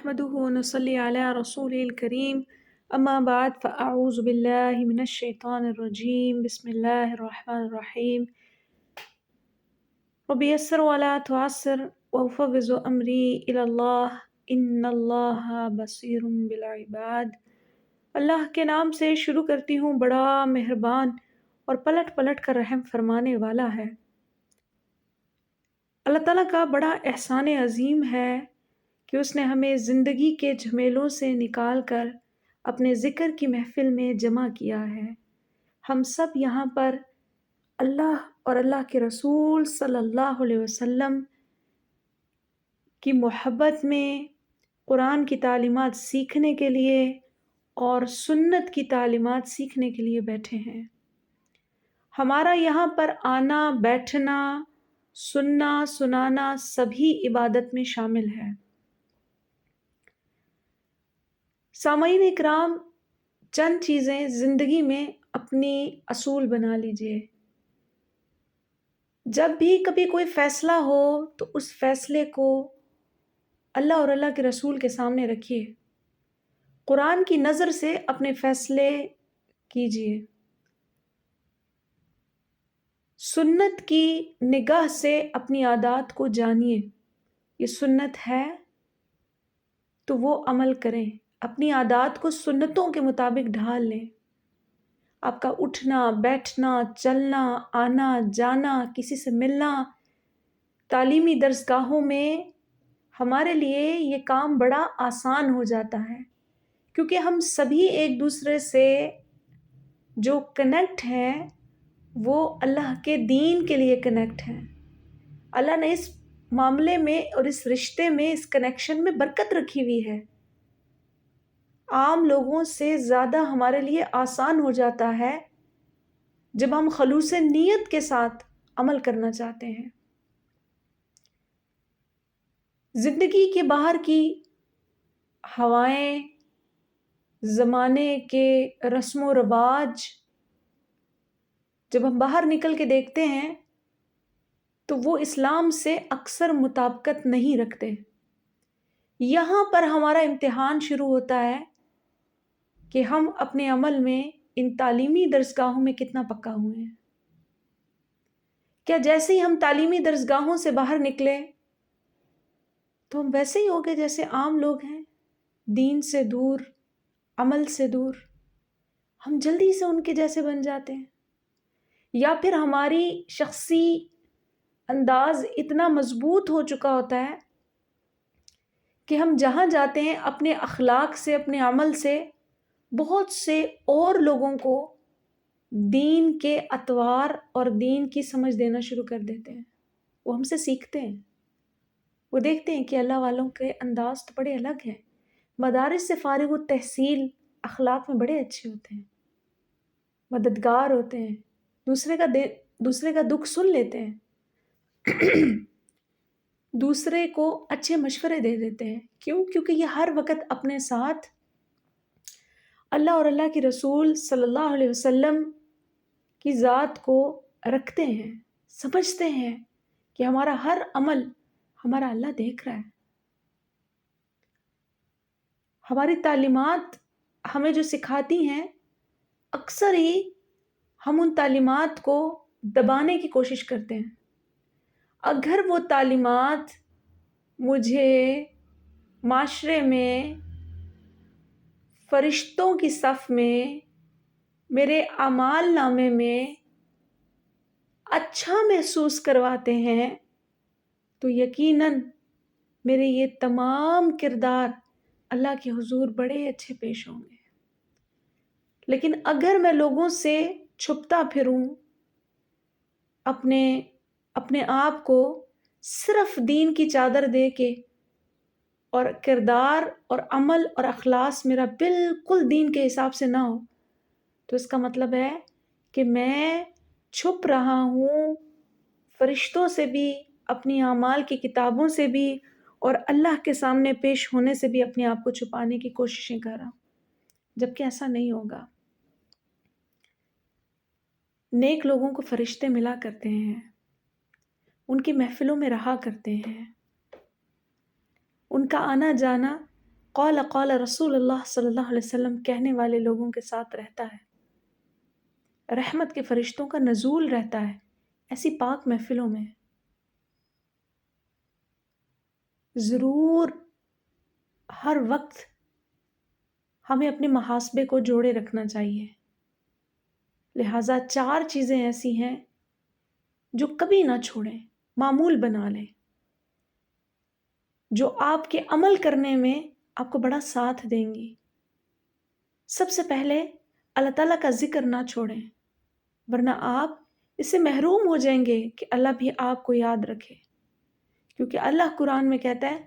نحمده ونصلي على رسوله الكريم أما بعد فأعوذ بالله من الشيطان الرجيم بسم الله الرحمن الرحيم رب يسر ولا تعسر وأفوض أمري إلى الله إن الله بصير بالعباد۔ اللہ کے نام سے شروع کرتی ہوں، بڑا مہربان اور پلٹ پلٹ کر رحم فرمانے والا ہے۔ اللہ تعالیٰ کا بڑا احسان عظیم ہے کہ اس نے ہمیں زندگی کے جھمیلوں سے نکال کر اپنے ذکر کی محفل میں جمع کیا ہے۔ ہم سب یہاں پر اللہ اور اللہ کے رسول صلی اللہ علیہ وسلم کی محبت میں قرآن کی تعلیمات سیکھنے کے لیے اور سنت کی تعلیمات سیکھنے کے لیے بیٹھے ہیں۔ ہمارا یہاں پر آنا، بیٹھنا، سننا، سنانا سبھی عبادت میں شامل ہے۔ سامعین اکرام، چند چیزیں زندگی میں اپنی اصول بنا لیجئے۔ جب بھی کبھی کوئی فیصلہ ہو تو اس فیصلے کو اللہ اور اللہ کے رسول کے سامنے رکھیے، قرآن کی نظر سے اپنے فیصلے کیجئے، سنت کی نگاہ سے اپنی عادات کو جانیے، یہ سنت ہے تو وہ عمل کریں، اپنی عادات کو سنتوں کے مطابق ڈھال لیں۔ آپ کا اٹھنا، بیٹھنا، چلنا، آنا، جانا، کسی سے ملنا، تعلیمی درسگاہوں میں ہمارے لیے یہ کام بڑا آسان ہو جاتا ہے، کیونکہ ہم سبھی ایک دوسرے سے جو کنیکٹ ہیں وہ اللہ کے دین کے لیے کنیکٹ ہیں۔ اللہ نے اس معاملے میں اور اس رشتے میں، اس کنیکشن میں برکت رکھی ہوئی ہے۔ عام لوگوں سے زیادہ ہمارے لیے آسان ہو جاتا ہے جب ہم خلوص نیت کے ساتھ عمل کرنا چاہتے ہیں۔ زندگی کے باہر کی ہوائیں، زمانے کے رسم و رواج جب ہم باہر نکل کے دیکھتے ہیں تو وہ اسلام سے اکثر مطابقت نہیں رکھتے۔ یہاں پر ہمارا امتحان شروع ہوتا ہے کہ ہم اپنے عمل میں ان تعلیمی درسگاہوں میں کتنا پکا ہوئے ہیں۔ کیا جیسے ہی ہم تعلیمی درسگاہوں سے باہر نکلے تو ہم ویسے ہی ہو گئے جیسے عام لوگ ہیں، دین سے دور، عمل سے دور، ہم جلدی سے ان کے جیسے بن جاتے ہیں؟ یا پھر ہماری شخصی انداز اتنا مضبوط ہو چکا ہوتا ہے کہ ہم جہاں جاتے ہیں اپنے اخلاق سے، اپنے عمل سے بہت سے اور لوگوں کو دین کے اطوار اور دین کی سمجھ دینا شروع کر دیتے ہیں۔ وہ ہم سے سیکھتے ہیں، وہ دیکھتے ہیں کہ اللہ والوں کے انداز تو بڑے الگ ہیں، مدارس سے فارغ التحصیل اخلاق میں بڑے اچھے ہوتے ہیں، مددگار ہوتے ہیں، دوسرے کا دکھ سن لیتے ہیں، دوسرے کو اچھے مشورے دے دیتے ہیں۔ کیوں؟ کیونکہ یہ ہر وقت اپنے ساتھ اللہ اور اللہ کے رسول صلی اللہ علیہ وسلم کی ذات کو رکھتے ہیں، سمجھتے ہیں کہ ہمارا ہر عمل ہمارا اللہ دیکھ رہا ہے۔ ہماری تعلیمات ہمیں جو سکھاتی ہیں، اکثر ہی ہم ان تعلیمات کو دبانے کی کوشش کرتے ہیں۔ اگر وہ تعلیمات مجھے معاشرے میں، فرشتوں کی صف میں، میرے اعمال نامے میں اچھا محسوس کرواتے ہیں تو یقیناً میرے یہ تمام کردار اللہ کے حضور بڑے اچھے پیش ہوں گے۔ لیکن اگر میں لوگوں سے چھپتا پھروں، اپنے آپ کو صرف دین کی چادر دے کے، اور کردار اور عمل اور اخلاص میرا بالکل دین کے حساب سے نہ ہو، تو اس کا مطلب ہے کہ میں چھپ رہا ہوں فرشتوں سے بھی، اپنی اعمال کی کتابوں سے بھی، اور اللہ کے سامنے پیش ہونے سے بھی اپنے آپ کو چھپانے کی کوششیں کر رہا ہوں، جبکہ ایسا نہیں ہوگا۔ نیک لوگوں کو فرشتے ملا کرتے ہیں، ان کی محفلوں میں رہا کرتے ہیں، ان کا آنا جانا قال قال رسول اللہ صلی اللہ علیہ وسلم کہنے والے لوگوں کے ساتھ رہتا ہے، رحمت کے فرشتوں کا نزول رہتا ہے ایسی پاک محفلوں میں۔ ضرور ہر وقت ہمیں اپنے محاسبے کو جوڑے رکھنا چاہیے، لہٰذا 4 چیزیں ایسی ہیں جو کبھی نہ چھوڑیں، معمول بنا لیں، جو آپ کے عمل کرنے میں آپ کو بڑا ساتھ دیں گی۔ سب سے پہلے اللہ تعالیٰ کا ذکر نہ چھوڑیں، ورنہ آپ اس سے محروم ہو جائیں گے کہ اللہ بھی آپ کو یاد رکھے، کیونکہ اللہ قرآن میں کہتا ہے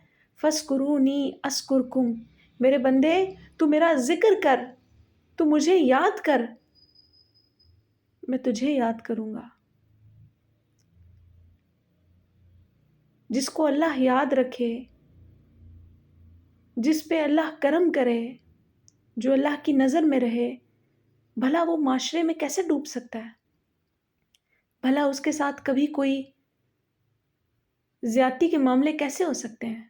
فَاذْكُرُونِي أَذْكُرْكُمْ، میرے بندے تو میرا ذکر کر، تو مجھے یاد کر، میں تجھے یاد کروں گا۔ جس کو اللہ یاد رکھے، جس پہ اللہ کرم کرے، جو اللہ کی نظر میں رہے، بھلا وہ معاشرے میں کیسے ڈوب سکتا ہے؟ بھلا اس کے ساتھ کبھی کوئی زیادتی کے معاملے کیسے ہو سکتے ہیں؟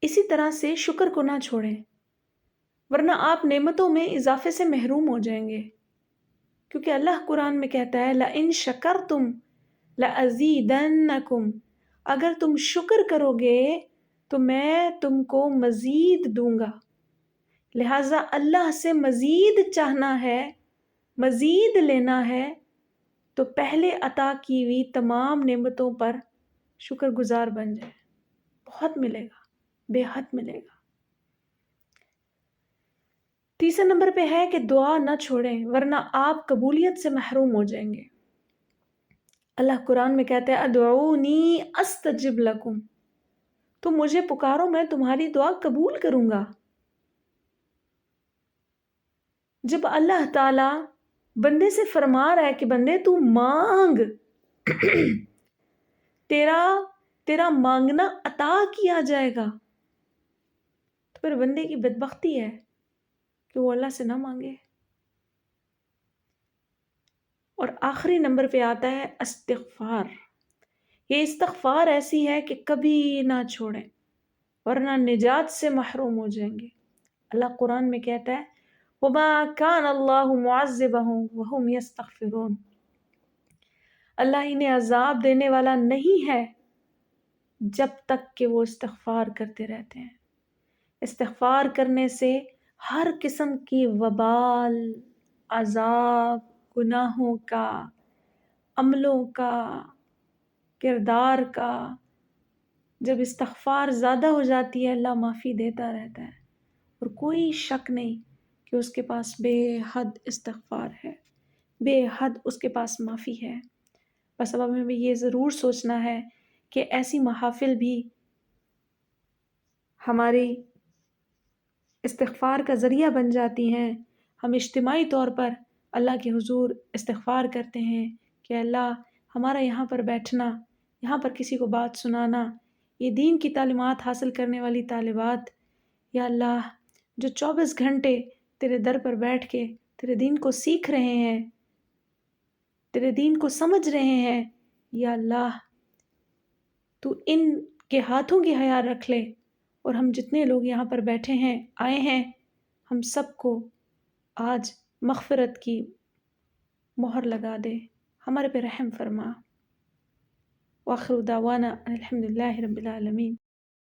اسی طرح سے شکر کو نہ چھوڑیں، ورنہ آپ نعمتوں میں اضافے سے محروم ہو جائیں گے، کیونکہ اللہ قرآن میں کہتا ہے لَإِن شَكَرْتُمْ لَأَزِيدَنَّكُمْ، اگر تم شکر کرو گے تو میں تم کو مزید دوں گا۔ لہٰذا اللہ سے مزید چاہنا ہے، مزید لینا ہے، تو پہلے عطا کی ہوئی تمام نعمتوں پر شکر گزار بن جائے، بہت ملے گا، بے حد ملے گا۔ تیسرے نمبر پہ ہے کہ دعا نہ چھوڑیں، ورنہ آپ قبولیت سے محروم ہو جائیں گے۔ اللہ قرآن میں کہتا ہے ادعونی استجب لکم، تم مجھے پکارو میں تمہاری دعا قبول کروں گا۔ جب اللہ تعالی بندے سے فرما رہا ہے کہ بندے تو مانگ، تیرا مانگنا عطا کیا جائے گا، تو پھر بندے کی بدبختی ہے کہ وہ اللہ سے نہ مانگے۔ اور آخری نمبر پہ آتا ہے استغفار۔ یہ استغفار ایسی ہے کہ کبھی نہ چھوڑیں، ورنہ نجات سے محروم ہو جائیں گے۔ اللہ قرآن میں کہتا ہے وَمَا كَانَ اللَّهُ مُعَذِّبَهُمْ وَهُمْ يَسْتَغْفِرُونَ، اللہ انہیں عذاب دینے والا نہیں ہے جب تک کہ وہ استغفار کرتے رہتے ہیں۔ استغفار کرنے سے ہر قسم کی وبال، عذاب، گناہوں کا، عملوں کا، کردار کا، جب استغفار زیادہ ہو جاتی ہے اللہ معافی دیتا رہتا ہے، اور کوئی شک نہیں کہ اس کے پاس بے حد استغفار ہے، بے حد اس کے پاس معافی ہے۔ بس اب ہمیں یہ ضرور سوچنا ہے کہ ایسی محافل بھی ہماری استغفار کا ذریعہ بن جاتی ہیں۔ ہم اجتماعی طور پر اللہ کے حضور استغفار کرتے ہیں کہ اللہ ہمارا یہاں پر بیٹھنا، یہاں پر کسی کو بات سنانا، یہ دین کی تعلیمات حاصل کرنے والی طالبات، یا اللہ جو 24 گھنٹے تیرے در پر بیٹھ کے تیرے دین کو سیکھ رہے ہیں، تیرے دین کو سمجھ رہے ہیں، یا اللہ تو ان کے ہاتھوں کی حیا رکھ لے، اور ہم جتنے لوگ یہاں پر بیٹھے ہیں، آئے ہیں، ہم سب کو آج مغفرت کی مہر لگا دے، ہمارے پہ رحم فرما۔ وآخر دعوانا الحمدللہ رب العالمین۔